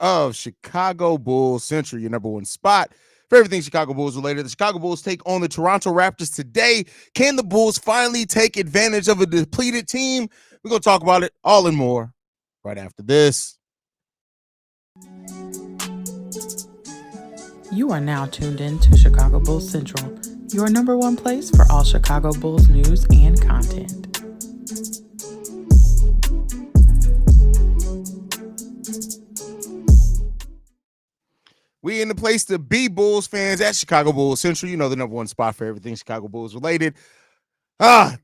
Of Chicago Bulls Central, your number one spot for everything Chicago Bulls related. The Chicago Bulls take on the Toronto Raptors today. Can the Bulls finally take advantage of a depleted team? We're going to talk about it all and more right after this. You are now tuned in to Chicago Bulls Central, your number one place for all Chicago Bulls news and content. We in the place to be, Bulls fans, at Chicago Bulls Central. You know, the number one spot for everything Chicago Bulls related.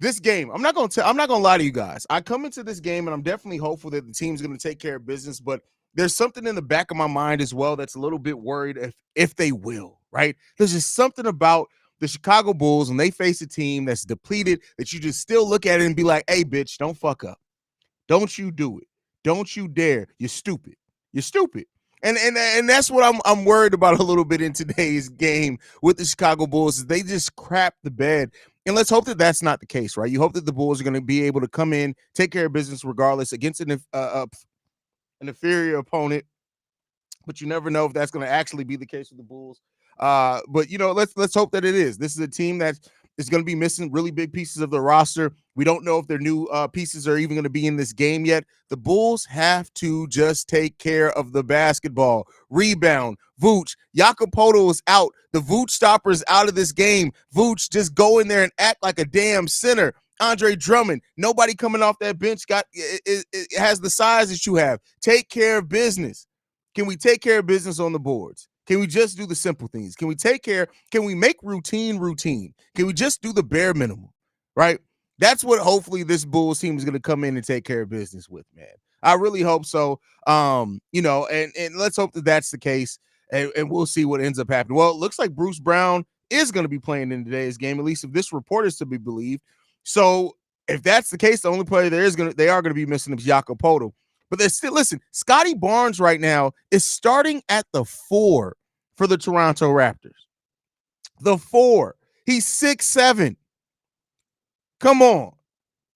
This game, I'm not gonna lie to you guys. I come into this game and I'm definitely hopeful that the team's gonna take care of business, but there's something in the back of my mind as well that's a little bit worried if they will, right? There's just something about the Chicago Bulls when they face a team that's depleted that you just still look at it and be like, hey, bitch, don't fuck up. Don't you do it. Don't you dare. You're stupid. You're stupid. And that's what I'm worried about a little bit in today's game with the Chicago Bulls is they just crap the bed. And let's hope that that's not the case, right? You hope that the Bulls are going to be able to come in, take care of business regardless against an inferior opponent. But you never know if that's going to actually be the case with the Bulls. But you know, let's hope that it is. This is a team that is going to be missing really big pieces of the roster. We don't know if their new pieces are even going to be in this game yet. The Bulls have to just take care of the basketball. Rebound. Vooch. Jakopoto is out. The Vooch stopper is out of this game. Vooch, just go in there and act like a damn center. Andre Drummond, nobody coming off that bench it has the size that you have. Take care of business. Can we take care of business on the boards? Can we just do the simple things? Can we make routine? Can we just do the bare minimum, right? That's what hopefully this Bulls team is going to come in and take care of business with, man. I really hope so. You know, and let's hope that that's the case, and we'll see what ends up happening. Well, it looks like Bruce Brown is going to be playing in today's game, at least if this report is to be believed. So if that's the case, the only player they are going to be missing is Jakopoto. But they're still, listen, Scotty Barnes right now is starting at the 4 for the Toronto Raptors. The 4. He's 6'7". Come on.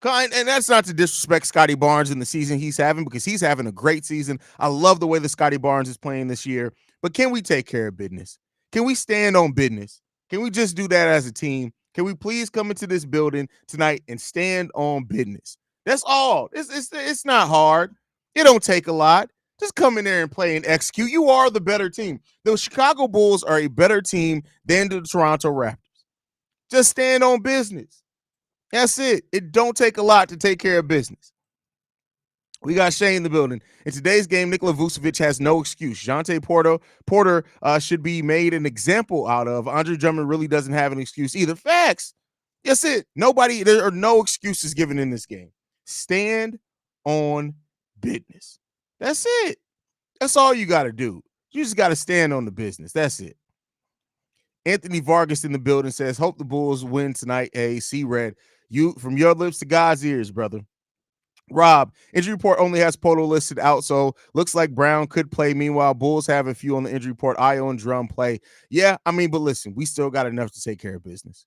And that's not to disrespect Scotty Barnes in the season he's having, because he's having a great season. I love the way that Scotty Barnes is playing this year. But can we take care of business? Can we stand on business? Can we just do that as a team? Can we please come into this building tonight and stand on business? That's all. It's not hard. It don't take a lot. Just come in there and play and execute. You are the better team. The Chicago Bulls are a better team than the Toronto Raptors. Just stand on business. That's it. It don't take a lot to take care of business. We got Shea in the building. In today's game, Nikola Vucevic has no excuse. Jonte Porter should be made an example out of. Andre Drummond really doesn't have an excuse either. Facts. That's it. There are no excuses given in this game. Stand on business. That's it. That's all you got to do. You just got to stand on the business. That's it. Anthony Vargas in the building says, hope the Bulls win tonight. Hey, C-Red. You from your lips to God's ears, brother. Rob, injury report only has Poto listed out, so looks like Brown could play. Meanwhile, Bulls have a few on the injury report. Io and Drum play. Yeah, I mean, but listen, we still got enough to take care of business.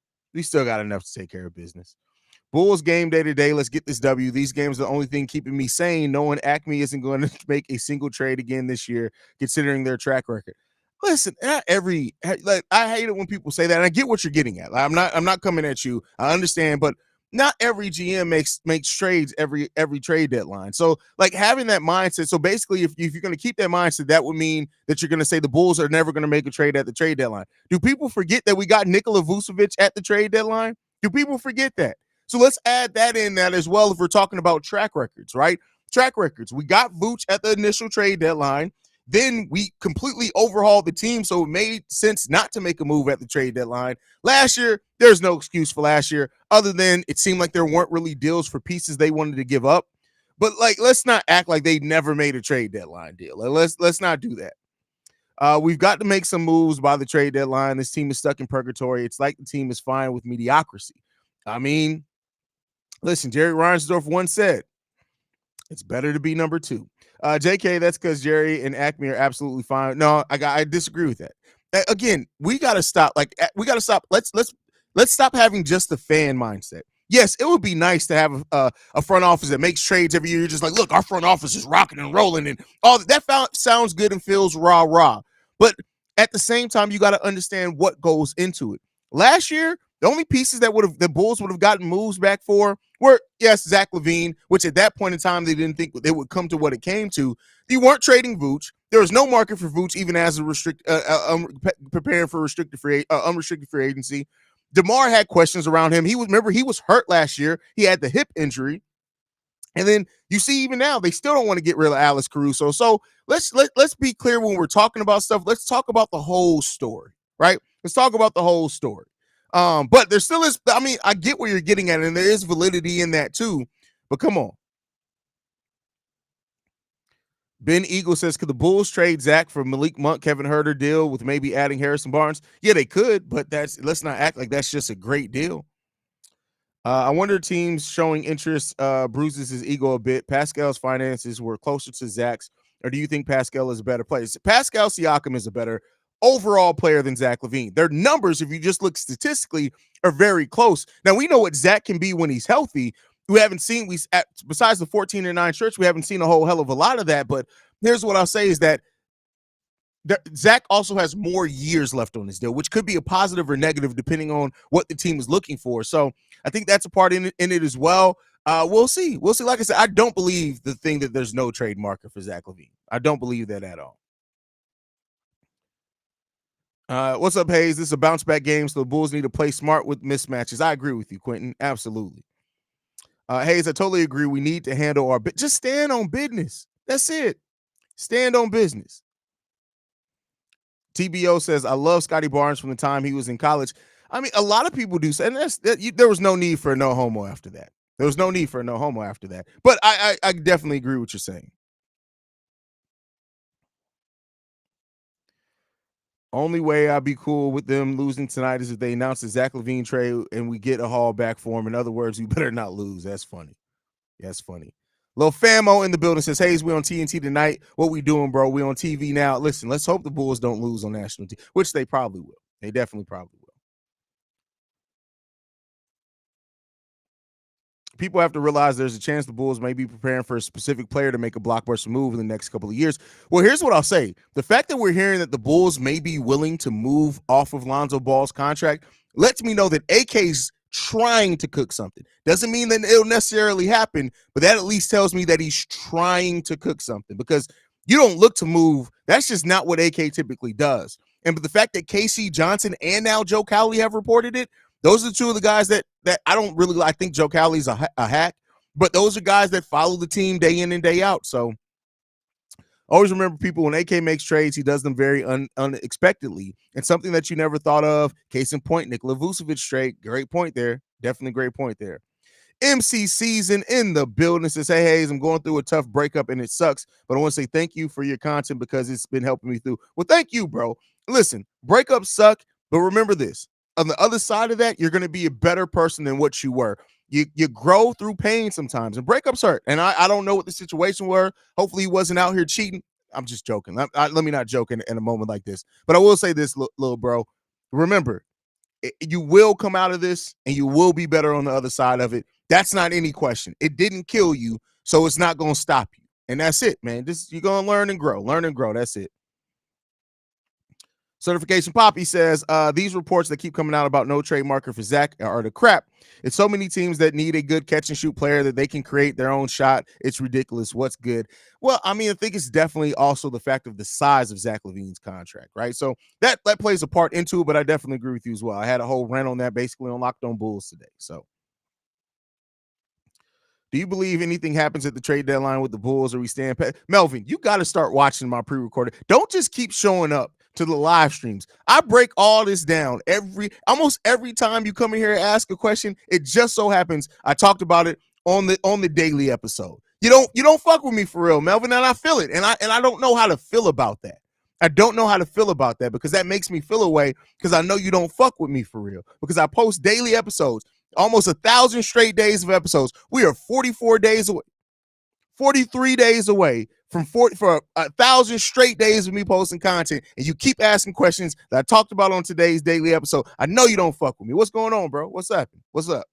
Bulls game day today. Let's get this W. These games are the only thing keeping me sane, knowing Acme isn't going to make a single trade again this year, considering their track record. Listen, I hate it when people say that, and I get what you're getting at. I'm not coming at you. I understand, but not every GM makes trades every trade deadline. So, like, having that mindset. So basically, if you're going to keep that mindset, that would mean that you're going to say the Bulls are never going to make a trade at the trade deadline. Do people forget that we got Nikola Vucevic at the trade deadline? Do people forget that? So let's add that in that as well if we're talking about track records, right? Track records. We got Vooch at the initial trade deadline. Then we completely overhauled the team, so it made sense not to make a move at the trade deadline. Last year, there's no excuse for last year, other than it seemed like there weren't really deals for pieces they wanted to give up. But, like, let's not act like they never made a trade deadline deal. Let's not do that. We've got to make some moves by the trade deadline. This team is stuck in purgatory. It's like the team is fine with mediocrity. I mean, listen, Jerry Reinsdorf once said, it's better to be number 2. JK, that's because Jerry and Acme are absolutely fine. No, I disagree with that. Again, we got to stop. Let's stop having just the fan mindset. Yes, it would be nice to have a front office that makes trades every year. You're just like, look, our front office is rocking and rolling, and all that sounds good and feels rah rah. But at the same time, you got to understand what goes into it. Last year, the only pieces that the Bulls would have gotten moves back for were, yes, Zach LaVine, which at that point in time they didn't think they would come to what it came to. You weren't trading Vooch. There was no market for Vooch even as preparing for unrestricted free agency. DeMar had questions around him. He was hurt last year. He had the hip injury. And then you see, even now, they still don't want to get rid of Alex Caruso. So let's be clear when we're talking about stuff. Let's talk about the whole story, right? Let's talk about the whole story. But there still is, I mean, I get where you're getting at, and there is validity in that too. But come on. Ben Eagle says, could the Bulls trade Zach for Malik Monk, Kevin Huerter deal with maybe adding Harrison Barnes? Yeah, they could, but let's not act like that's just a great deal. I wonder teams showing interest bruises his ego a bit. Pascal's finances were closer to Zach's, or do you think Pascal is a better player? Pascal Siakam is a better overall player than Zach LaVine. Their numbers, if you just look statistically, are very close. Now, we know what Zach can be when he's healthy. We haven't seen, besides the 14-9 shirts, we haven't seen a whole hell of a lot of that. But here's what I'll say is that Zach also has more years left on his deal, which could be a positive or negative depending on what the team is looking for. So I think that's a part in it as well. We'll see. We'll see. Like I said, I don't believe the thing that there's no trade market for Zach LaVine. I don't believe that at all. What's up, Haize? This is a bounce back game, so the Bulls need to play smart with mismatches. I agree with you, Quentin. Absolutely. Haize, I totally agree. We need to handle our just stand on business. That's it. Stand on business. TBO says, I love Scotty Barnes from the time he was in college. I mean, a lot of people do say, and there was no need for a no homo after that. There was no need for a no homo after that. But I definitely agree with what you're saying. Only way I'd be cool with them losing tonight is if they announce the Zach LaVine trade and we get a haul back for him. In other words, we better not lose. That's funny. That's funny. Lil Famo in the building says, Haize, we on TNT tonight. What we doing, bro? We on TV now. Listen, let's hope the Bulls don't lose on national TV, which they probably will. They definitely probably will. People have to realize there's a chance the Bulls may be preparing for a specific player to make a blockbuster move in the next couple of years. Well, here's what I'll say. The fact that we're hearing that the Bulls may be willing to move off of Lonzo Ball's contract lets me know that AK's trying to cook something. Doesn't mean that it'll necessarily happen, but that at least tells me that he's trying to cook something, because you don't look to move. That's just not what AK typically does. And but the fact that KC Johnson and now Joe Cowley have reported it, those are two of the guys that I don't really, I think Joe Cowley's a hack, but those are guys that follow the team day in and day out. So always remember, people, when AK makes trades, he does them very unexpectedly. And something that you never thought of, case in point, Nikola Vucevic trade. Great point there. Definitely great point there. MC Season in the building says, hey, Haize, I'm going through a tough breakup and it sucks, but I want to say thank you for your content because it's been helping me through. Well, thank you, bro. Listen, breakups suck, but remember this. On the other side of that, you're going to be a better person than what you were. You grow through pain sometimes, and breakups hurt. And I don't know what the situation were. Hopefully he wasn't out here cheating. I'm just joking. Let me not joke in a moment like this. But I will say this, little bro. Remember, you will come out of this, and you will be better on the other side of it. That's not any question. It didn't kill you, so it's not going to stop you. And that's it, man. You're going to learn and grow. Learn and grow. That's it. Certification Poppy says, these reports that keep coming out about no trade market for Zach are the crap. It's so many teams that need a good catch and shoot player that they can create their own shot. It's ridiculous. What's good? Well, I mean, I think it's definitely also the fact of the size of Zach LaVine's contract, right? So that plays a part into it, but I definitely agree with you as well. I had a whole rant on that basically on Locked On Bulls today. So do you believe anything happens at the trade deadline with the Bulls, or we stand pat? Melvin, you got to start watching my pre-recorded. Don't just keep showing up to the live streams. I break all this down almost every time you come in here and ask a question. It just so happens I talked about it on the daily episode. You don't fuck with me for real, Melvin, and I feel it. And I don't know how to feel about that. I don't know how to feel about that, because that makes me feel away, because I know you don't fuck with me for real, because I post daily episodes, almost 1,000 straight days of episodes. We are 44 days away, 43 days away from 1,000 straight days of me posting content, and you keep asking questions that I talked about on today's daily episode. I know you don't fuck with me. What's going on, bro? What's up? What's up?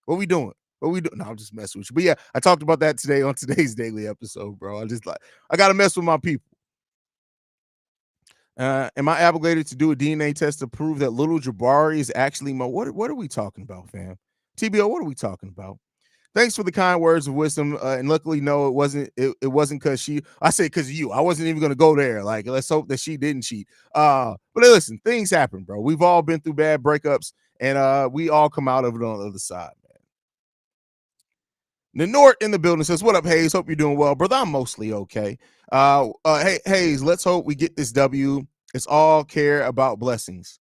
What we doing? What we doing? No, I'm just messing with you. But yeah, I talked about that today on today's daily episode, bro. I gotta mess with my people. Am I obligated to do a DNA test to prove that little Jabari is actually Mo? What are we talking about, fam? TBO, what are we talking about? Thanks for the kind words of wisdom. And luckily, no, it wasn't. It wasn't because she. I said because of you. I wasn't even gonna go there. Like, let's hope that she didn't cheat. But listen, things happen, bro. We've all been through bad breakups, and we all come out of it on the other side, man. Nenort in the building says, "What up, Haize? Hope you're doing well, brother. I'm mostly okay. Hey, Haize, let's hope we get this W. It's all care about blessings.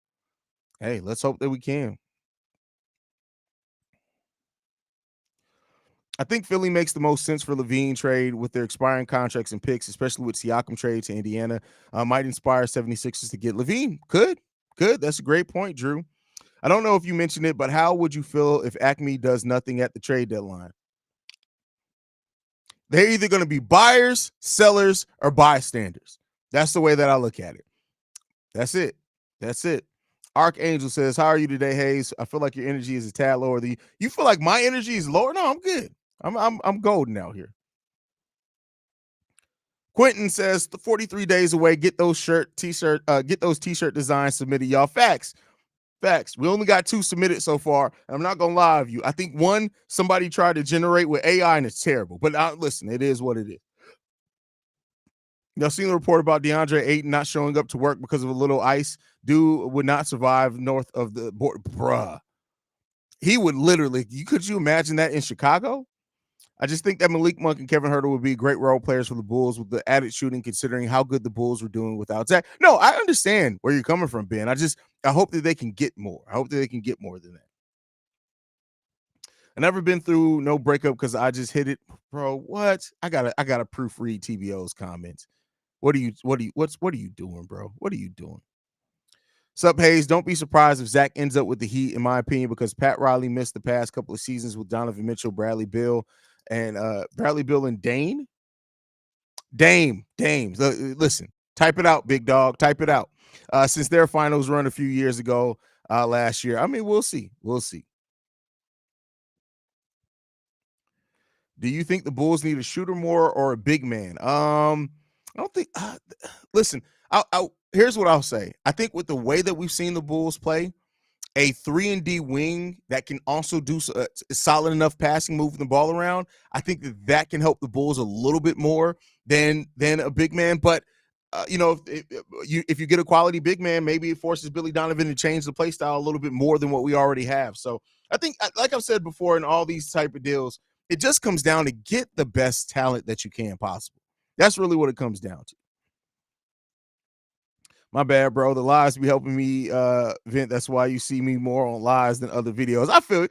Hey, let's hope that we can." I think Philly makes the most sense for Levine trade with their expiring contracts and picks, especially with Siakam trade to Indiana. Might inspire 76ers to get Levine. Could. That's a great point, Drew. I don't know if you mentioned it, but how would you feel if Acme does nothing at the trade deadline? They're either going to be buyers, sellers, or bystanders. That's the way that I look at it. That's it. Archangel says, "How are you today, Haize? I feel like your energy is a tad lower than you. You feel like my energy is lower? No, I'm good. I'm golden out here." Quentin says, 43 days away. Get those t-shirt designs submitted, y'all. Facts. We only got 2 submitted so far. And I'm not gonna lie to you. I think one somebody tried to generate with AI and it's terrible. But listen, it is what it is. Y'all seen the report about DeAndre Ayton not showing up to work because of a little ice? Dude would not survive north of the border, bruh. He would literally. Could you imagine that in Chicago? I just think that Malik Monk and Kevin Huerter would be great role players for the Bulls with the added shooting, considering how good the Bulls were doing without Zach. No, I understand where you're coming from, Ben. I hope that they can get more. I hope that they can get more than that. I never been through no breakup because I just hit it, bro. What? I gotta proofread TBO's comments. What are you doing, bro? What are you doing? Sup, Haize? Don't be surprised if Zach ends up with the Heat, in my opinion, because Pat Riley missed the past couple of seasons with Donovan Mitchell, Bradley Beal, and Dame. Listen, type it out, big dog. Type it out. Since their finals run a few years ago, last year. I mean, we'll see. Do you think the Bulls need a shooter more or a big man? I don't think. Listen, here's what I'll say. I think with the way that we've seen the Bulls play, a 3-and-D wing that can also do solid enough passing, moving the ball around, I think that can help the Bulls a little bit more than a big man. But if you get a quality big man, maybe it forces Billy Donovan to change the play style a little bit more than what we already have. So I think, like I've said before, in all these type of deals, it just comes down to get the best talent that you can possible. That's really what it comes down to. My bad, bro. The lives be helping me vent. That's why you see me more on lives than other videos. I feel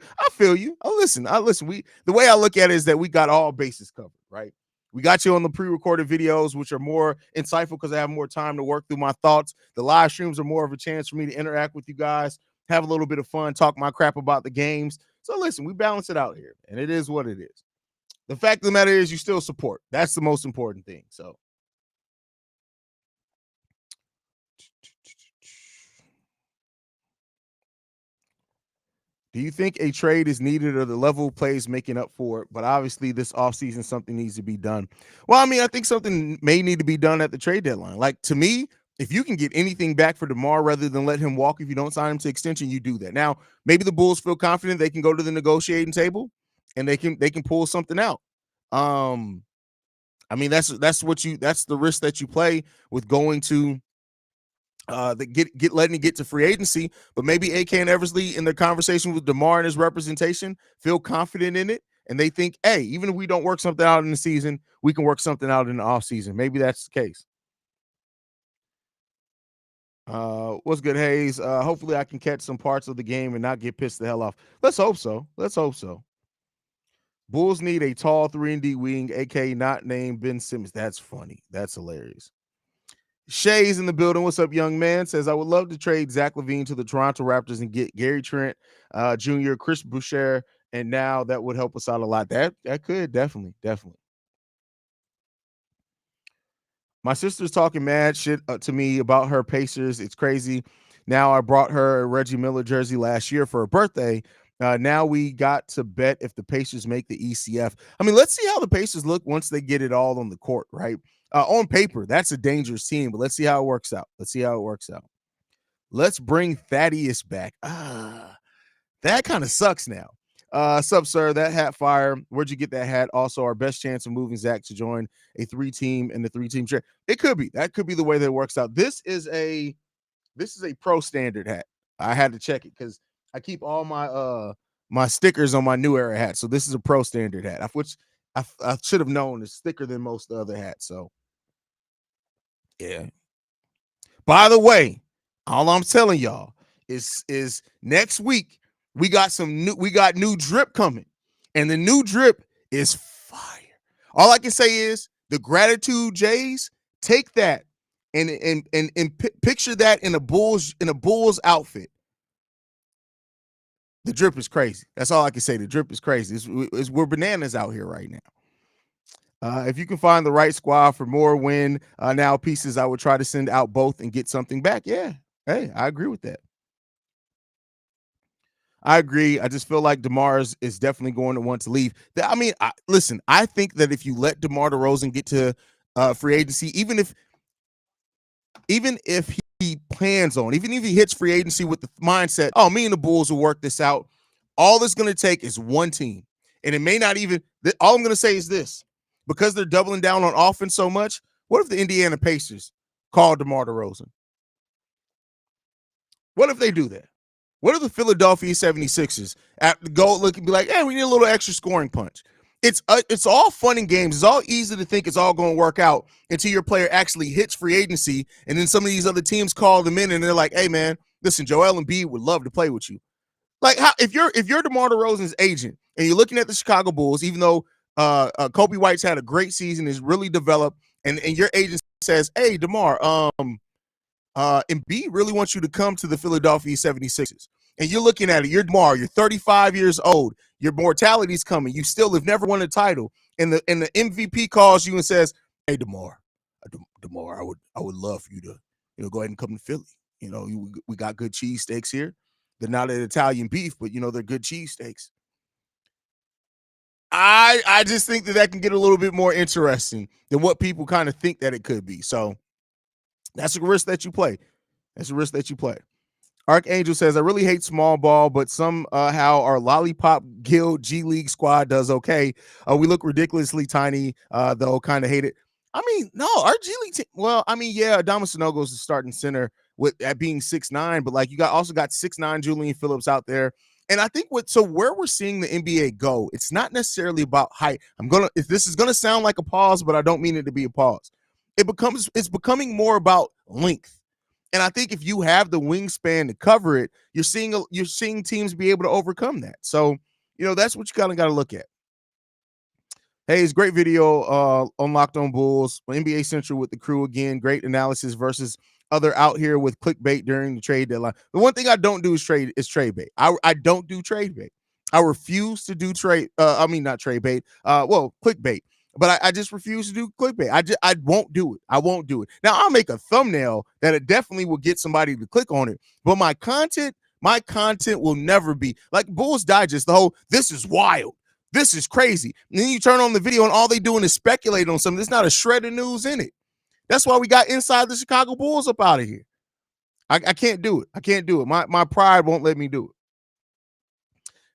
you. Listen. The way I look at it is that we got all bases covered, right? We got you on the pre-recorded videos, which are more insightful because I have more time to work through my thoughts. The live streams are more of a chance for me to interact with you guys, have a little bit of fun, talk my crap about the games. So listen, we balance it out here, and it is what it is. The fact of the matter is you still support. That's the most important thing. So do you think a trade is needed or the level of plays making up for it? But obviously, this offseason, something needs to be done. Well, I mean, I think something may need to be done at the trade deadline. Like, to me, if you can get anything back for DeMar rather than let him walk if you don't sign him to extension, you do that. Now, maybe the Bulls feel confident they can go to the negotiating table and they can pull something out. I mean, that's the risk that you play with going to letting it get to free agency. But maybe AK and Eversley, in their conversation with DeMar and his representation, feel confident in it, and they think, hey, even if we don't work something out in the season, we can work something out in the offseason. Maybe that's the case. What's good, Haize? Hopefully I can catch some parts of the game and not get pissed the hell off. Let's hope so. Bulls need a tall 3-and-D wing, AK not named Ben Simmons. That's funny. That's hilarious. Shay's in the building. What's up, young man? Says, I would love to trade Zach LaVine to the Toronto Raptors and get Gary Trent Jr., Chris Boucher, and now that would help us out a lot. That could definitely. My sister's talking mad shit to me about her Pacers. It's crazy. Now I brought her a Reggie Miller jersey last year for her birthday, Now we got to bet if the Pacers make the ECF. I mean, let's see how the Pacers look once they get it all on the court, right? On paper, that's a dangerous team, but let's see how it works out. Let's bring Thaddeus back. That kind of sucks now. Sup, sir? That hat fire. Where'd you get that hat? Also, our best chance of moving Zach to join a 3-team and the 3-team trade. It could be. That could be the way that it works out. This is a pro standard hat. I had to check it because I keep all my stickers on my new era hat. So this is a pro standard hat, which I should have known is thicker than most other hats. So yeah. By the way, all I'm telling y'all is next week we got new drip coming, and the new drip is fire. All I can say is the gratitude Jays, take that and picture that in a Bulls outfit. The drip is crazy. That's all I can say. The drip is crazy. We're bananas out here right now. If you can find the right squad for more win now pieces, I would try to send out both and get something back. Yeah. Hey, I agree with that. I agree. I just feel like DeMar is definitely going to want to leave. I mean, listen, I think that if you let DeMar DeRozan get to free agency, even if he plans on, even if he hits free agency with the mindset, oh, me and the Bulls will work this out, all it's going to take is one team. And it may not even, all I'm going to say is this, because they're doubling down on offense so much, what if the Indiana Pacers call DeMar DeRozan? What if they do that? What if the Philadelphia 76ers go look and be like, hey, we need a little extra scoring punch? It's all fun and games. It's all easy to think it's all going to work out until your player actually hits free agency, and then some of these other teams call them in and they're like, hey, man, listen, Joel Embiid would love to play with you. Like, if you're DeMar DeRozan's agent and you're looking at the Chicago Bulls, even though Kobe White's had a great season, is really developed, and your agent says, hey, DeMar, Embiid really wants you to come to the Philadelphia 76ers. And you're looking at it, you're DeMar, you're 35 years old, your mortality's coming, you still have never won a title, and the MVP calls you and says, hey, DeMar, I would love for you to go ahead and come to Philly. We got good cheesesteaks here. They're not an Italian beef, but they're good cheesesteaks. I just think that can get a little bit more interesting than what people kind of think that it could be. So that's a risk that you play. Archangel says, I really hate small ball, but somehow our Lollipop Guild G League squad does okay. We look ridiculously tiny, though, kind of hate it. I mean, no, our G League team, well, I mean, yeah, Adama Sanogo is the starting center at being 6'9", but like you also got 6'9" Julian Phillips out there. And I think where we're seeing the NBA go, it's not necessarily about height. If this is gonna sound like a pause, but I don't mean it to be a pause. It's becoming more about length. And I think if you have the wingspan to cover it, you're seeing teams be able to overcome that. So, that's what you kind of got to look at. Hey, it's great video on Locked On Bulls, NBA Central with the crew again. Great analysis versus other out here with clickbait during the trade deadline. The one thing I don't do is trade bait. I don't do trade bait. I refuse to do not trade bait. Clickbait. But I just refuse to do clickbait. I won't do it. I won't do it. Now, I'll make a thumbnail that it definitely will get somebody to click on it. But my content will never be like Bulls Digest, the whole, this is wild. This is crazy. And then you turn on the video and all they doing is speculate on something. There's not a shred of news in it. That's why we got Inside the Chicago Bulls up out of here. I can't do it. My pride won't let me do it.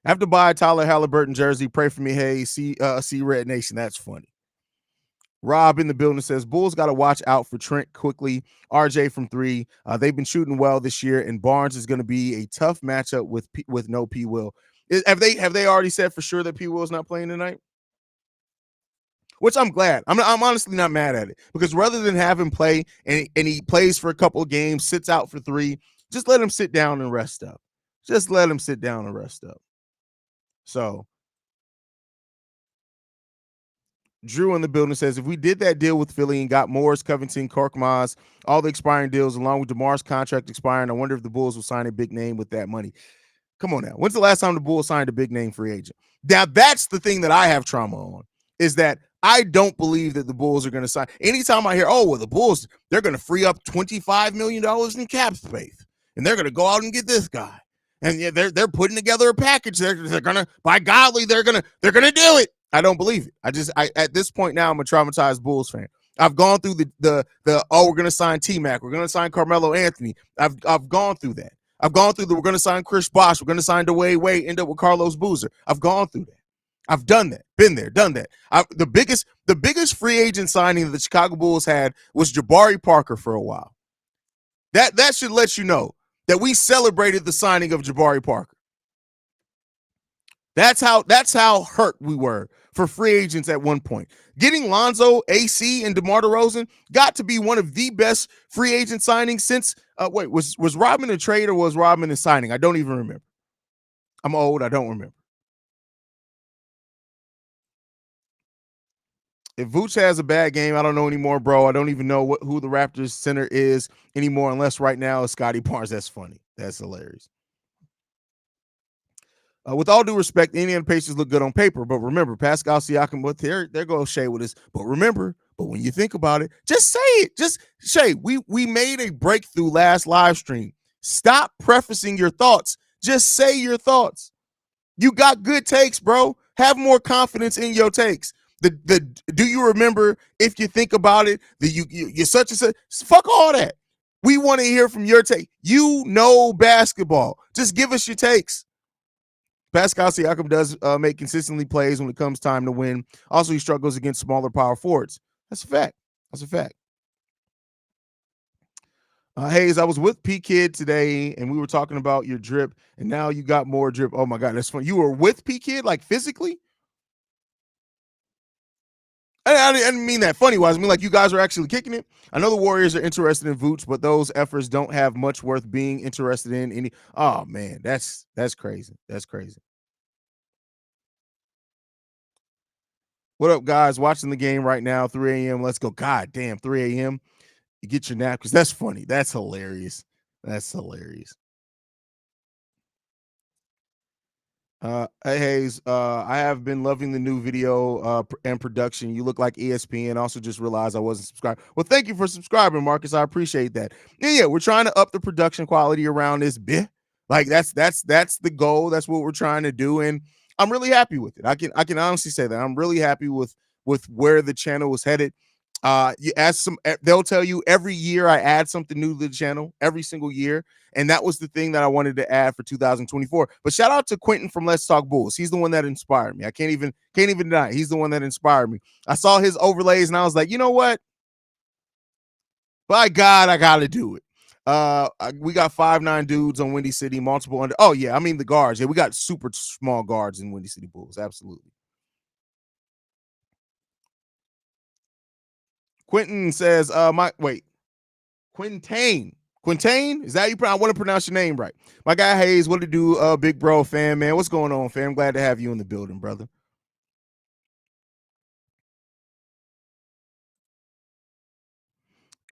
I have to buy a Tyler Halliburton jersey. Pray for me. Hey, see Red Nation. That's funny. Rob in the building says, Bulls got to watch out for Trent quickly. RJ from 3. They've been shooting well this year, and Barnes is going to be a tough matchup with no P. Will. Have they already said for sure that P. Will is not playing tonight? Which I'm glad. I'm honestly not mad at it, because rather than have him play and he plays for a couple of games, sits out for 3, just let him sit down and rest up. So Drew in the building says, if we did that deal with Philly and got Morris, Covington, Korkmaz, all the expiring deals, along with DeMar's contract expiring, I wonder if the Bulls will sign a big name with that money. Come on now. When's the last time the Bulls signed a big name free agent? Now, that's the thing that I have trauma on, is that I don't believe that the Bulls are going to sign. Anytime I hear, the Bulls, they're going to free up $25 million in cap space, and they're going to go out and get this guy. And yeah, they're putting together a package. They're gonna, by godly, they're gonna do it. I don't believe it. I at this point now, I'm a traumatized Bulls fan. I've gone through the we're gonna sign T-Mac, we're gonna sign Carmelo Anthony. I've gone through that. I've gone through we're gonna sign Chris Bosh, we're gonna sign Dwayne Wade, end up with Carlos Boozer. I've gone through that. I've done that, been there, done that. The biggest free agent signing that the Chicago Bulls had was Jabari Parker for a while. That should let you know that we celebrated the signing of Jabari Parker. That's how hurt we were for free agents at one point. Getting Lonzo, AC, and DeMar DeRozan got to be one of the best free agent signings since was Rodman a trade or was Rodman a signing? I don't even remember. I'm old. I don't remember. If Vooch has a bad game, I don't know anymore, bro. I don't even know who the Raptors center is anymore, unless right now it's Scotty Barnes. That's funny. That's hilarious. With all due respect, the Indiana Pacers look good on paper, but remember, Pascal Siakam, but there goes Shay with this. But remember, when you think about it, just say it. Just Shay, we made a breakthrough last live stream. Stop prefacing your thoughts. Just say your thoughts. You got good takes, bro. Have more confidence in your takes. Do you remember, if you think about it, that you're such and such? Fuck all that. We want to hear from your take. You know basketball. Just give us your takes. Pascal Siakam does make consistently plays when it comes time to win. Also, he struggles against smaller power forwards. That's a fact. That's a fact. Haize, I was with P Kid today, and we were talking about your drip, and now you got more drip. Oh my God, that's funny. You were with P Kid, like physically? I didn't mean that funny wise. I mean, like, you guys are actually kicking it. I know the Warriors are interested in Vooch, but those efforts don't have much worth being interested in. Any? Oh man, that's crazy. That's crazy. What up, guys? Watching the game right now, 3 a.m. Let's go. God damn, 3 a.m. You get your nap because that's funny. That's hilarious. That's hilarious. Hey Haize, I have been loving the new video and production. You look like ESPN. Also, just realized I wasn't subscribed. Well, thank you for subscribing, Marcus. I appreciate that. Yeah, we're trying to up the production quality around this bit. Like that's the goal. That's what we're trying to do, and I'm really happy with it. I can honestly say that I'm really happy with where the channel was headed. You ask some, they'll tell you every year I add something new to the channel every single year. And that was the thing that I wanted to add for 2024. But shout out to Quentin from Let's Talk Bulls. He's the one that inspired me. I can't even deny it. He's the one that inspired me. I saw his overlays and I was like, you know what? By God, I gotta do it. We got 5'9" dudes on Windy City, multiple under. Oh yeah, I mean the guards. Yeah, we got super small guards in Windy City Bulls. Absolutely. Quentin says, Quintain, is that you? I want to pronounce your name right. My guy Haize, what to do, big bro, fam, man? What's going on, fam? Glad to have you in the building, brother.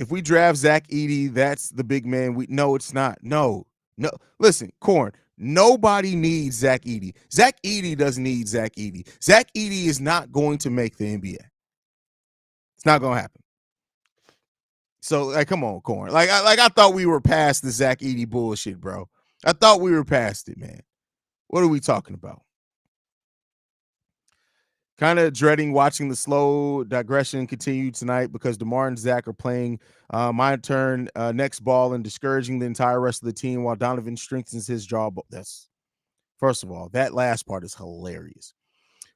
If we draft Zach Edey, that's the big man. No, it's not. No. Listen, Corn. Nobody needs Zach Edey. Zach Edey doesn't need Zach Edey. Zach Edey is not going to make the NBA. It's not going to happen. So, like, come on, Corn. I thought we were past the Zach Edey bullshit, bro. I thought we were past it, man. What are we talking about? Kind of dreading watching the slow digression continue tonight because DeMar and Zach are playing my turn next ball and discouraging the entire rest of the team while Donovan strengthens his jaw. That's, first of all, that last part is hilarious.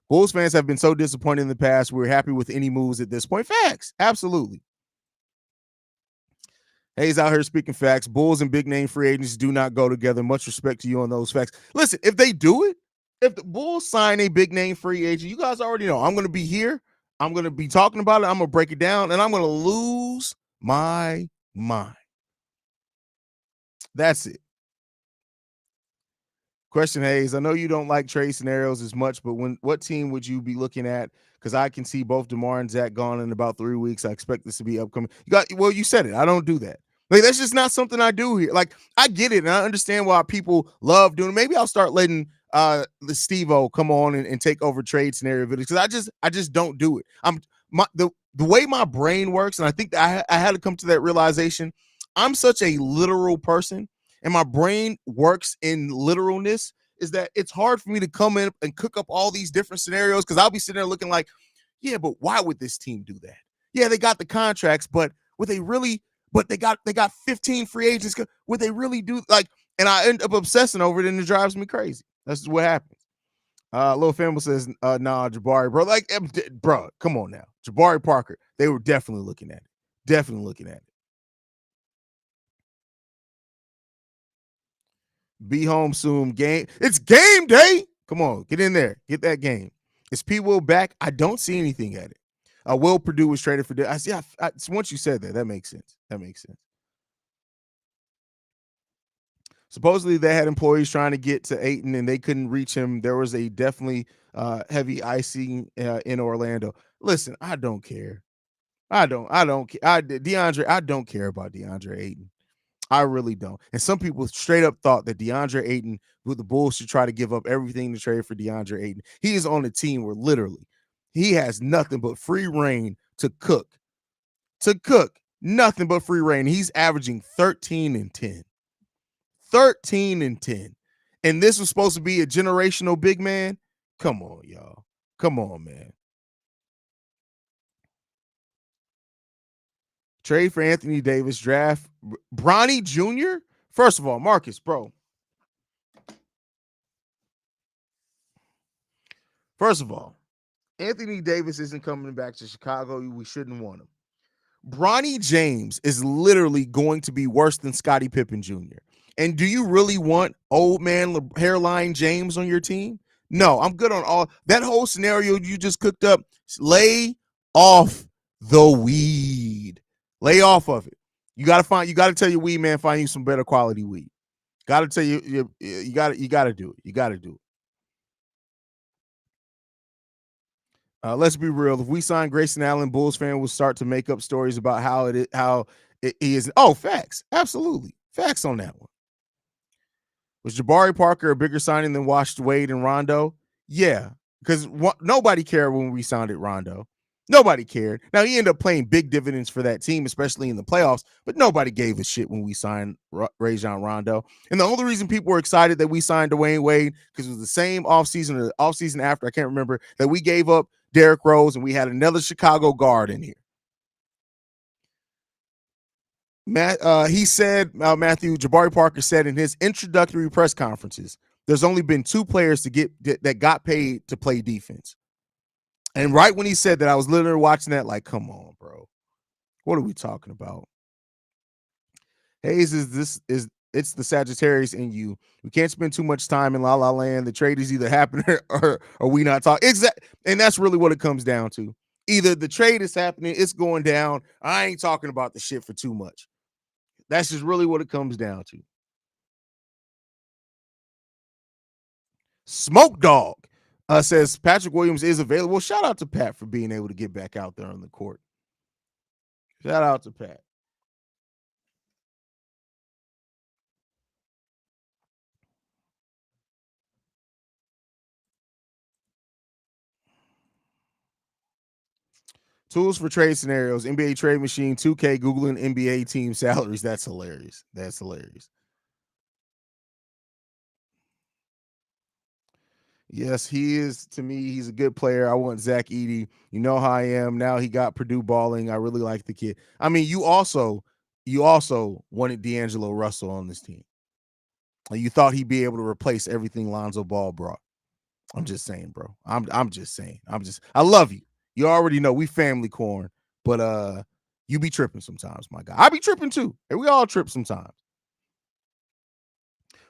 Bulls fans have been so disappointed in the past. We're happy with any moves at this point. Facts. Absolutely. Haize out here speaking facts. Bulls and big name free agents do not go together. Much respect to you on those facts. Listen, if they do it, if the Bulls sign a big name free agent, you guys already know I'm going to be here. I'm going to be talking about it. I'm going to break it down, and I'm going to lose my mind. That's it. Question, Haize. I know you don't like trade scenarios as much, but what team would you be looking at? Because I can see both DeMar and Zach gone in about 3 weeks. I expect this to be upcoming. You said it. I don't do that. Like, that's just not something I do here. Like, I get it, and I understand why people love doing it. Maybe I'll start letting the Steve-O come on and take over trade scenario videos because I just don't do it. The way my brain works, and I think I had to come to that realization. I'm such a literal person and my brain works in literalness, is that it's hard for me to come in and cook up all these different scenarios because I'll be sitting there looking like, yeah, but why would this team do that? Yeah, they got the contracts, but would they really? But they got 15 free agents. Would they really do like? And I end up obsessing over it, and it drives me crazy. That's just what happens. Little Family says, nah, Jabari, bro. Like, bro, come on now. Jabari Parker, they were definitely looking at it. Definitely looking at it. Be home soon. It's game day. Come on, get in there. Get that game. Is P. Will back? I don't see anything at it. Will Purdue was traded for. I see. Once you said that, that makes sense. That makes sense. Supposedly they had employees trying to get to Ayton and they couldn't reach him. There was a definitely heavy icing in Orlando. Listen, I don't care. I don't DeAndre, I don't care about DeAndre Ayton. I really don't. And some people straight up thought that DeAndre Ayton, with the Bulls, should try to give up everything to trade for DeAndre Ayton. He is on a team where literally he has nothing but free reign to cook. To cook, nothing but free reign. He's averaging 13 and 10. 13 and 10. And this was supposed to be a generational big man. Come on, y'all. Come on, man. Trade for Anthony Davis, draft Bronny Jr. First of all, Marcus, bro. First of all, Anthony Davis isn't coming back to Chicago. We shouldn't want him. Bronny James is literally going to be worse than Scottie Pippen Jr. And do you really want old man hairline James on your team? No, I'm good on all that whole scenario you just cooked up. Lay off the weed. Lay off of it. You gotta tell your weed man, find you some better quality weed. Gotta tell you gotta do it. You gotta do it. Let's be real. If we sign Grayson Allen, Bulls fan will start to make up stories about how it is. Oh, facts. Absolutely. Facts on that one. Was Jabari Parker a bigger signing than Washed Wade and Rondo? Yeah, because nobody cared when we signed Rondo. Nobody cared. Now, he ended up playing big dividends for that team, especially in the playoffs, but nobody gave a shit when we signed Rajon Rondo. And the only reason people were excited that we signed Dwayne Wade, because it was the same offseason or the offseason after, I can't remember, that we gave up Derrick Rose and we had another Chicago guard in here. He said, Matthew, Jabari Parker said in his introductory press conferences, there's only been two players that got paid to play defense. And right when he said that, I was literally watching that like, come on, bro. What are we talking about? Haize it's the Sagittarius in you. We can't spend too much time in La La Land. The trade is either happening or we not talking. And that's really what it comes down to. Either the trade is happening, it's going down. I ain't talking about the shit for too much. That's just really what it comes down to. Smoke Dog says Patrick Williams is available. Shout out to Pat for being able to get back out there on the court. Shout out to Pat. Tools for trade scenarios, NBA trade machine, 2K, Googling NBA team salaries. That's hilarious. That's hilarious. Yes, he is. To me, he's a good player. I want Zach Edey. You know how I am. Now he got Purdue balling. I really like the kid. I mean, you also wanted D'Angelo Russell on this team. And you thought he'd be able to replace everything Lonzo Ball brought. I'm just saying, bro. I'm just saying. I love you. You already know we family corn, but you be tripping sometimes, my guy. I be tripping too. And we all trip sometimes.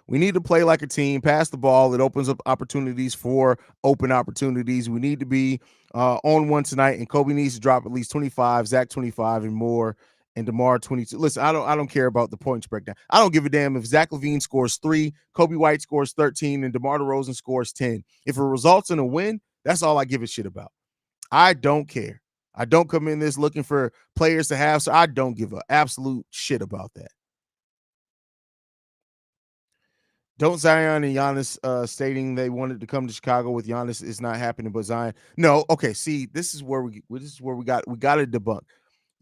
We need to play like a team, pass the ball. It opens up opportunities for open opportunities. We need to be on one tonight, and Kobe needs to drop at least 25, Zach 25 and more, and DeMar 22. Listen, I don't care about the points breakdown. I don't give a damn if Zach LaVine scores 3, Kobe White scores 13, and DeMar DeRozan scores 10. If it results in a win, that's all I give a shit about. I don't care. I don't come in this looking for players to have, so I don't give an absolute shit about that. Don't Zion and Giannis stating they wanted to come to Chicago with Giannis is not happening, but Zion. No, okay. See, this is where we got to debunk.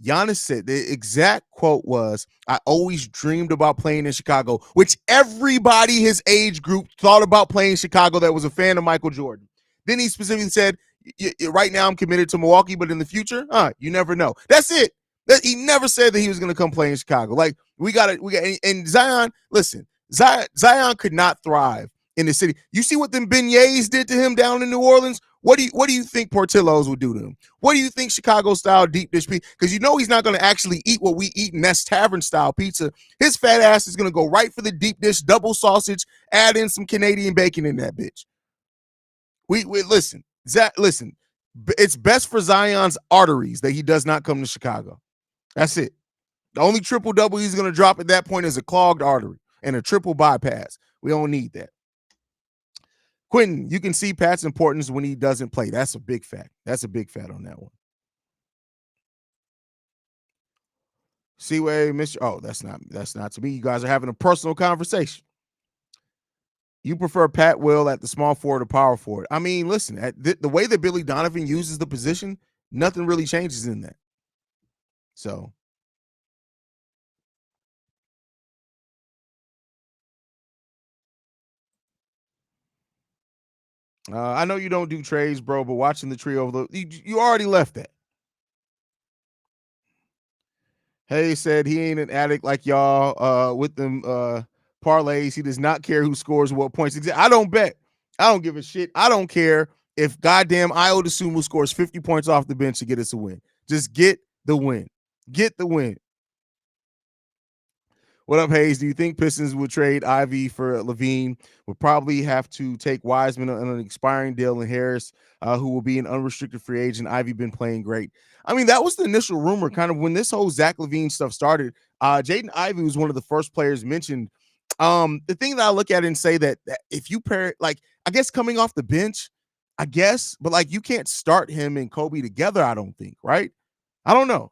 Giannis said the exact quote was, "I always dreamed about playing in Chicago," which everybody his age group thought about playing in Chicago that was a fan of Michael Jordan. Then he specifically said, "Right now I'm committed to Milwaukee, but in the future, you never know." That's it. He never said that he was going to come play in Chicago. Like we got and Zion. Listen, Zion could not thrive in the city. You see what them beignets did to him down in New Orleans? What do you think Portillo's would do to him? What do you think Chicago style deep dish pizza? Because you know he's not going to actually eat what we eat, and that's tavern style pizza. His fat ass is going to go right for the deep dish, double sausage, add in some Canadian bacon in that bitch. We listen, listen. It's best for Zion's arteries that he does not come to Chicago. That's it. The only triple double he's going to drop at that point is a clogged artery and a triple bypass. We don't need that. Quentin, you can see Pat's importance when he doesn't play. That's a big fact. That's a big fact on that one. Seaway, Mr. Oh, that's not to me. You guys are having a personal conversation. You prefer Pat Will at the small forward or power forward? I mean, listen, the way that Billy Donovan uses the position, nothing really changes in that. So I know you don't do trades, bro, but watching the trio, you already left that. Haize said he ain't an addict like y'all with them parlays. He does not care who scores what points. I don't bet. I don't give a shit. I don't care if goddamn Io DeSumo scores 50 points off the bench to get us a win. Just get the win. Get the win. What up, Haize? Do you think Pistons would trade Ivy for Levine? Would probably have to take Wiseman on an expiring deal and Harris, who will be an unrestricted free agent. Ivy been playing great. I mean, that was the initial rumor kind of when this whole Zach LaVine stuff started. Jaden Ivey was one of the first players mentioned. The thing that I look at and say that if you pair, like, I guess coming off the bench, I guess, but like you can't start him and Kobe together, I don't think, right? I don't know.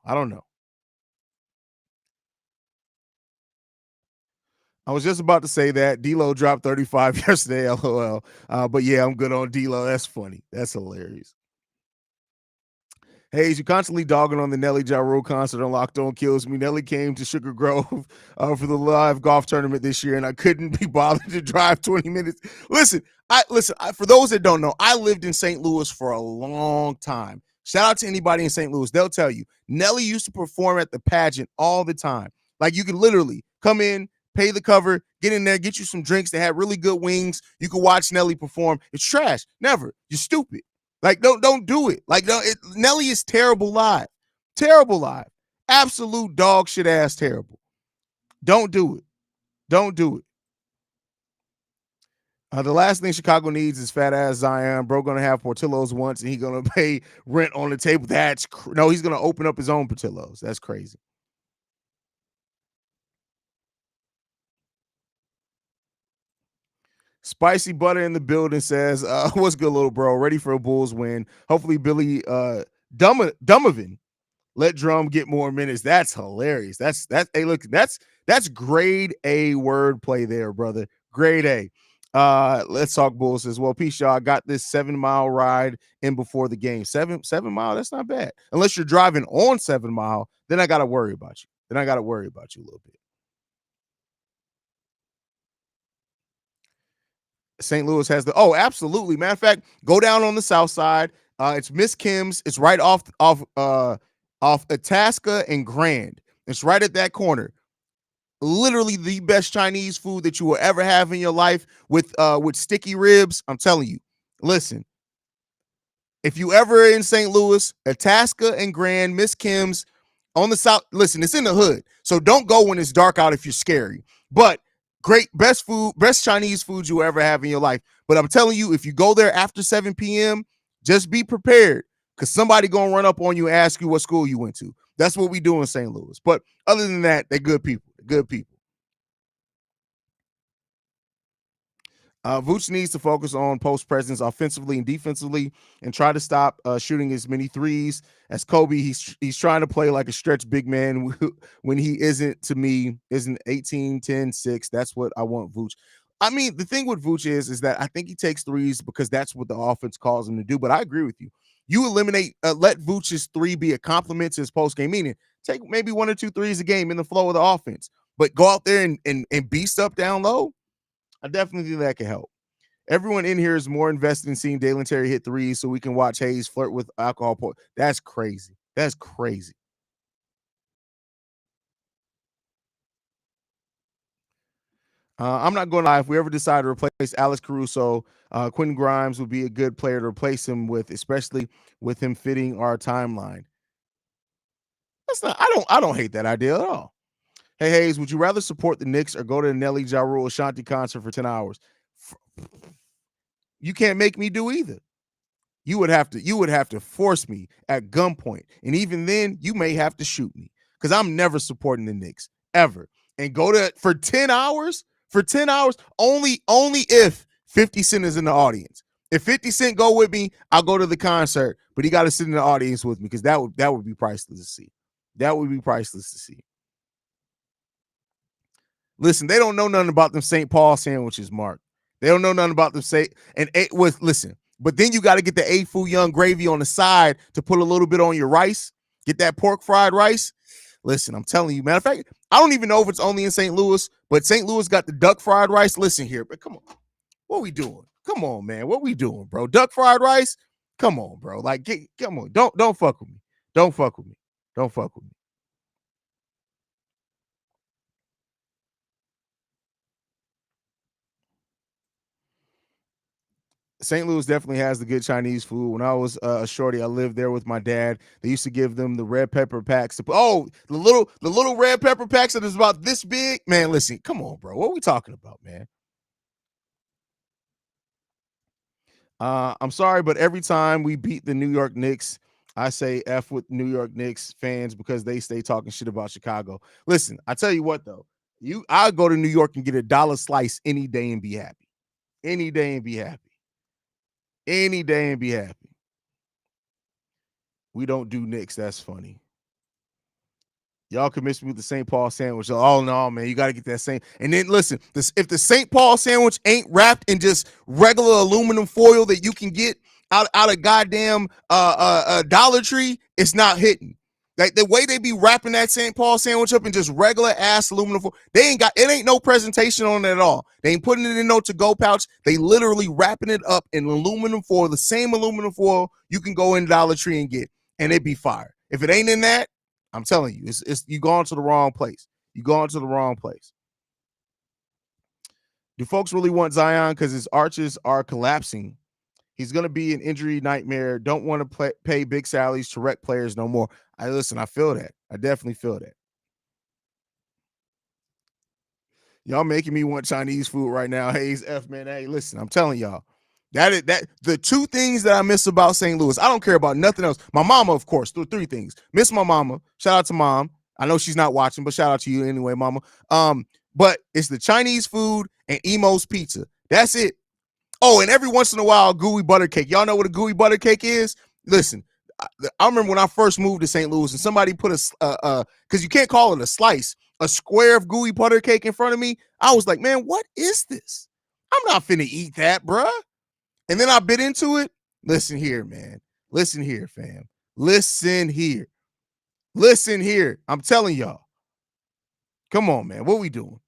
I was just about to say that D'Lo dropped 35 yesterday, LOL. But yeah, I'm good on D'Lo. That's funny. That's hilarious. Haize, you constantly dogging on the Nelly Ja Rule concert on Locked On Kills Me. Nelly came to Sugar Grove for the live golf tournament this year, and I couldn't be bothered to drive 20 minutes. Listen, for those that don't know, I lived in St. Louis for a long time. Shout out to anybody in St. Louis. They'll tell you, Nelly used to perform at the pageant all the time. Like you could literally come in, pay the cover, get in there, get you some drinks. They had really good wings. You could watch Nelly perform. It's trash. Never. You're stupid. Like, don't do it. Like, Nelly is terrible live. Terrible live. Absolute dog shit ass terrible. Don't do it. Don't do it. The last thing Chicago needs is fat ass Zion. Bro gonna have Portillo's once and he gonna pay rent on the table. No, he's gonna open up his own Portillo's. That's crazy. Spicy Butter in the building says, what's good, little bro? Ready for a Bulls win. Hopefully Billy Dumovan let Drum get more minutes. That's hilarious. Hey, look, that's grade A wordplay there, brother. Grade A. Let's talk Bulls as well. Peace, y'all. I got this 7-mile ride in before the game. Seven mile, that's not bad. Unless you're driving on 7 Mile, then I gotta worry about you. A little bit. St. Louis has absolutely. Matter of fact, go down on the south side. It's Miss Kim's. It's right off Itasca and Grand. It's right at that corner. Literally the best Chinese food that you will ever have in your life with sticky ribs. I'm telling you. Listen, if you ever in St. Louis, Itasca and Grand, Miss Kim's on the south. Listen, it's in the hood, so don't go when it's dark out if you're scary. But great, best food, best Chinese food you ever have in your life. But I'm telling you, if you go there after 7 p.m., just be prepared because somebody gonna run up on you and ask you what school you went to. That's what we do in St. Louis. But other than that, they're good people. Good people. Vooch needs to focus on post presence offensively and defensively and try to stop shooting as many threes as Kobe. He's trying to play like a stretch big man when he isn't, to me, isn't 18, 10, 6. That's what I want Vooch. I mean, the thing with Vooch is that I think he takes threes because that's what the offense calls him to do. But I agree with you. You eliminate, let Vooch's three be a compliment to his post game, meaning Take maybe 1 or 2 threes a game in the flow of the offense, but go out there and beast up down low. I definitely think that can help. Everyone in here is more invested in seeing Dalen Terry hit threes so we can watch Haize flirt with alcohol. That's crazy. That's crazy. I'm not going to lie. If we ever decide to replace Alex Caruso, Quentin Grimes would be a good player to replace him with, especially with him fitting our timeline. That's not. I don't hate that idea at all. Hey Haize, would you rather support the Knicks or go to the Nelly Ja Rule Ashanti concert for 10 hours? You can't make me do either. You would have to force me at gunpoint. And even then, you may have to shoot me. Because I'm never supporting the Knicks. Ever. And go to for 10 hours? For 10 hours, only if 50 Cent is in the audience. If 50 Cent go with me, I'll go to the concert, but he got to sit in the audience with me because that would be priceless to see. That would be priceless to see. Listen, they don't know nothing about them St. Paul sandwiches, Mark. They don't know nothing about them listen, but then you got to get the A-Fu Young gravy on the side to put a little bit on your rice. Get that pork fried rice. Listen, I'm telling you, matter of fact, I don't even know if it's only in St. Louis, but St. Louis got the duck fried rice. Listen here, but come on. What we doing? Come on, man. What we doing, bro? Duck fried rice? Come on, bro. Like, come on. Don't fuck with me. Don't fuck with me. Don't fuck with me. St. Louis definitely has the good Chinese food. When I was a shorty, I lived there with my dad. They used to give them the red pepper packs. The little red pepper packs that is about this big. Man, listen, come on, bro. What are we talking about, man? I'm sorry, but every time we beat the New York Knicks, I say F with New York Knicks fans because they stay talking shit about Chicago. Listen, I tell you what though, I'll go to New York and get $1 slice any day and be happy. Any day and be happy. Any day and be happy. We don't do Knicks. That's funny. Y'all can miss me with the St. Paul sandwich. Oh no, man, you got to get that same. And then listen, if the St. Paul sandwich ain't wrapped in just regular aluminum foil that you can get out of goddamn Dollar Tree, it's not hitting. Like the way they be wrapping that St. Paul sandwich up in just regular ass aluminum foil, it ain't no presentation on it at all. They ain't putting it in no to-go pouch. They literally wrapping it up in aluminum foil, the same aluminum foil you can go in Dollar Tree and get, and it be fire. If it ain't in that, I'm telling you, it's you going to the wrong place. You going to the wrong place. Do folks really want Zion because his arches are collapsing? He's going to be an injury nightmare. Don't want to pay big salaries to wreck players no more. I feel that. I definitely feel that. Y'all making me want Chinese food right now. Haize F, man. Hey, listen, I'm telling y'all. That the two things that I miss about St. Louis. I don't care about nothing else. My mama, of course, three things. Miss my mama. Shout out to mom. I know she's not watching, but shout out to you anyway, mama. But it's the Chinese food and Emo's pizza. That's it. Oh, and every once in a while, gooey butter cake. Y'all know what a gooey butter cake is? Listen, I remember when I first moved to St. Louis and somebody put because you can't call it a slice, a square of gooey butter cake in front of me. I was like, man, what is this? I'm not finna eat that, bruh. And then I bit into it. Listen here, man. Listen here, fam. Listen here. Listen here. I'm telling y'all. Come on, man. What we doing?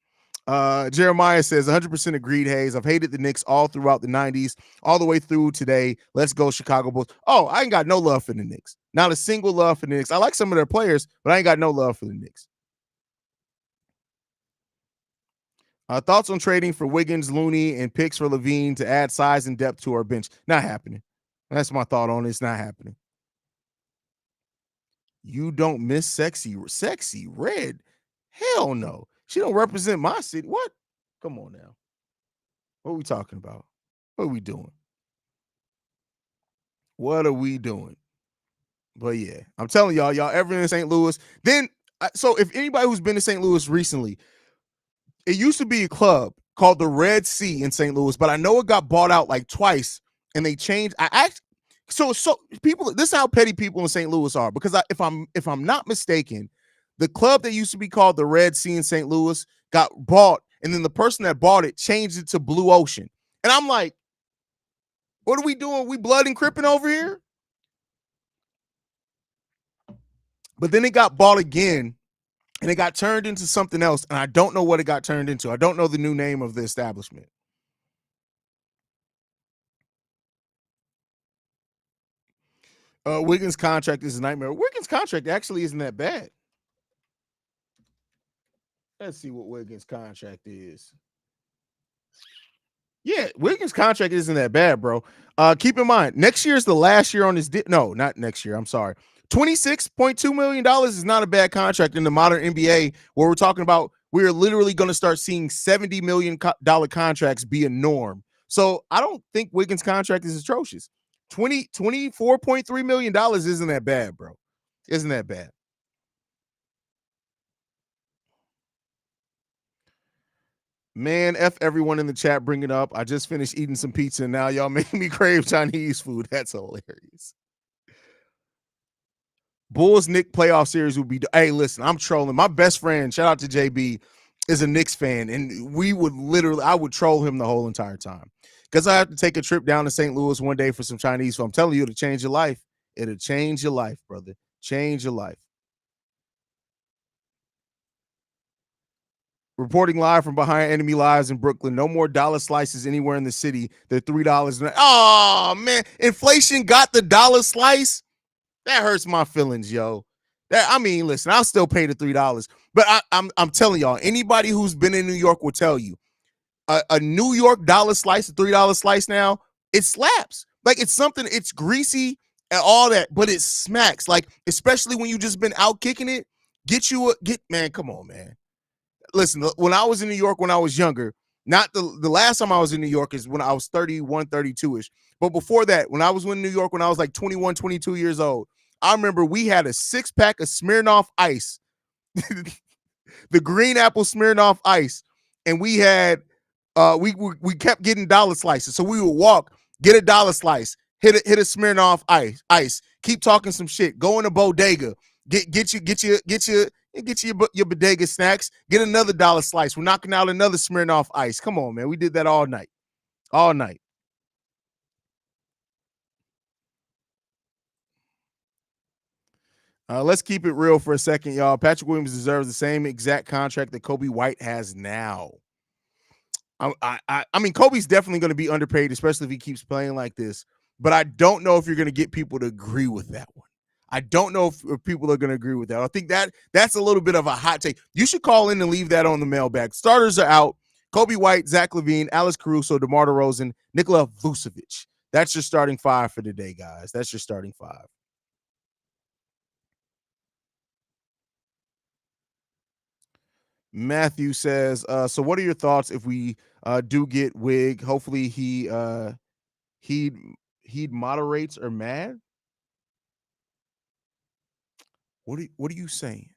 Jeremiah says 100% agreed, Haize. I've hated the Knicks all throughout the 90s, all the way through today. Let's go, Chicago Bulls. Oh, I ain't got no love for the Knicks. Not a single love for the Knicks. I like some of their players, but I ain't got no love for the Knicks. Thoughts on trading for Wiggins, Looney, and picks for Levine to add size and depth to our bench? Not happening. That's my thought on it. It's not happening. You don't miss sexy red. Hell no. She don't represent my city. What? Come on now. What are we talking about? What are we doing? What are we doing? But yeah, I'm telling y'all ever in St. Louis. Then, so if anybody who's been to St. Louis recently, it used to be a club called the Red Sea in St. Louis, but I know it got bought out like twice and they changed. So people, this is how petty people in St. Louis are, because if I'm not mistaken, the club that used to be called the Red Sea in St. Louis got bought, and then the person that bought it changed it to Blue Ocean. And I'm like, what are we doing? We blood and cripping over here? But then it got bought again, and it got turned into something else, and I don't know what it got turned into. I don't know the new name of the establishment. Wiggins' contract is a nightmare. Wiggins' contract actually isn't that bad. Let's see what Wiggins' contract is. Yeah, Wiggins' contract isn't that bad, bro. Keep in mind, next year is the last year on his no, not next year. I'm sorry. $26.2 million is not a bad contract in the modern NBA, where we're talking about we're literally going to start seeing $70 million contracts be a norm. So I don't think Wiggins' contract is atrocious. $24.3 million isn't that bad, bro. Isn't that bad? Man, F everyone in the chat bring it up. I just finished eating some pizza and now y'all making me crave Chinese food. That's hilarious. Bulls Knicks playoff series would be. Hey, listen, I'm trolling. My best friend, shout out to JB, is a Knicks fan, and I would troll him the whole entire time because I have to take a trip down to St. Louis one day for some Chinese food. I'm telling you, it'll change your life. It'll change your life, brother. Change your life. Reporting live from behind enemy lines in Brooklyn. No more dollar slices anywhere in the city. They're $3. Oh man, inflation got the dollar slice. That hurts my feelings, yo. Listen, I'll still pay the $3, but I'm telling y'all, anybody who's been in New York will tell you, a New York dollar slice, a $3 slice now, it slaps. Like it's something, it's greasy and all that, but it smacks. Like especially when you just been out kicking it. Man, come on, man. Listen, when I was in New York when I was younger, not the last time I was in New York is when I was 31, 32-ish. But before that, when I was in New York when I was like 21, 22 years old, I remember we had a 6-pack of Smirnoff Ice, the green apple Smirnoff Ice, and we had we kept getting dollar slices. So we would walk, get a dollar slice, hit a Smirnoff ice, keep talking some shit, go in a bodega, get your bodega snacks, get another dollar slice. We're knocking out another Smirnoff Ice. Come on, man. We did that all night. All night. Let's keep it real for a second, y'all. Patrick Williams deserves the same exact contract that Kobe White has now. I mean, Kobe's definitely going to be underpaid, especially if he keeps playing like this. But I don't know if you're going to get people to agree with that one. I don't know if people are going to agree with that. I think that's a little bit of a hot take. You should call in and leave that on the mailbag. Starters are out. Kobe White, Zach LaVine, Alex Caruso, DeMar DeRozan, Nikola Vucevic. That's your starting five for today, guys. That's your starting five. Matthew says, so what are your thoughts if we do get Wig? Hopefully he moderates or mad. What are you saying?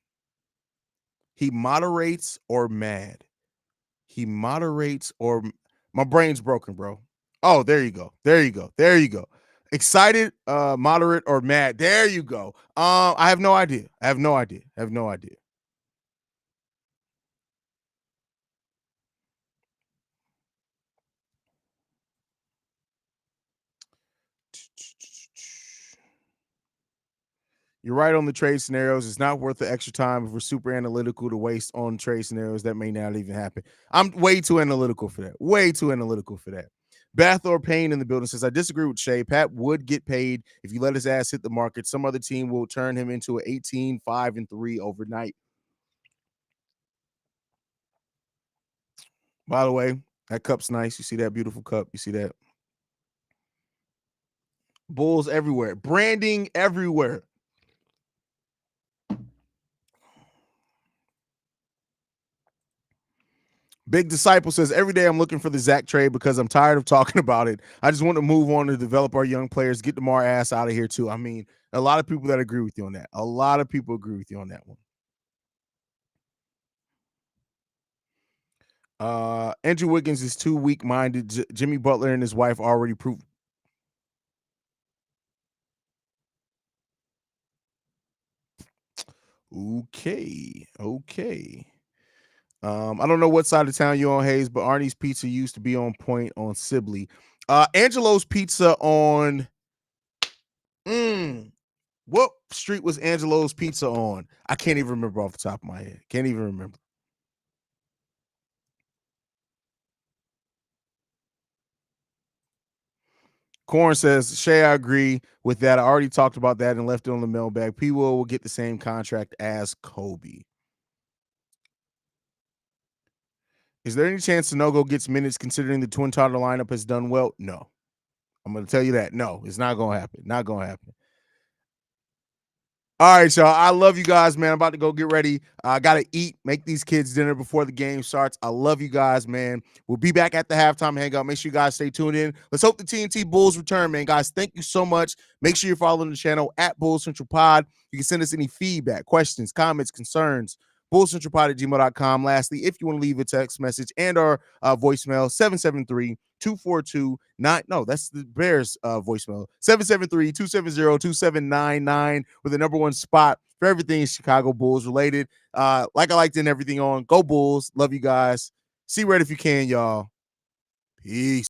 He moderates or mad? He moderates or my brain's broken, bro. Oh, there you go. There you go. There you go. Excited, moderate, or mad. There you go. I have no idea. I have no idea. I have no idea. You're right on the trade scenarios. It's not worth the extra time if we're super analytical to waste on trade scenarios that may not even happen. I'm way too analytical for that. Way too analytical for that. Bath or Payne in the building says, I disagree with Shay. Pat would get paid if you let his ass hit the market. Some other team will turn him into an 18-5-3 overnight. By the way, that cup's nice. You see that beautiful cup? You see that? Bulls everywhere. Branding everywhere. Big Disciple says, every day I'm looking for the Zach trade because I'm tired of talking about it. I just want to move on to develop our young players, get DeMar ass out of here too. I mean, a lot of people that agree with you on that. A lot of people agree with you on that one. Andrew Wiggins is too weak-minded. Jimmy Butler and his wife already proved. Okay. I don't know what side of town you're on, Haize, but Arnie's Pizza used to be on point on Sibley. Angelo's Pizza on What street was Angelo's Pizza on? I can't even remember off the top of my head. Can't even remember. Corn says, Shay, I agree with that. I already talked about that and left it on the mailbag. P. Will get the same contract as Kobe. Is there any chance Sanogo gets minutes considering the Twin Tower lineup has done well? No. I'm going to tell you that. No, it's not going to happen. Not going to happen. All right, y'all. I love you guys, man. I'm about to go get ready. I got to eat, make these kids dinner before the game starts. I love you guys, man. We'll be back at the halftime hangout. Make sure you guys stay tuned in. Let's hope the TNT Bulls return, man. Guys, thank you so much. Make sure you're following the channel at Bulls Central Pod. You can send us any feedback, questions, comments, concerns. BullsCentralPod@gmail.com. Lastly, if you want to leave a text message and our voicemail, 773-242-9. No, that's the Bears voicemail. 773-270-2799 with the number one spot for everything Chicago Bulls related. Like I liked in everything on. Go Bulls. Love you guys. See Red if you can, y'all. Peace.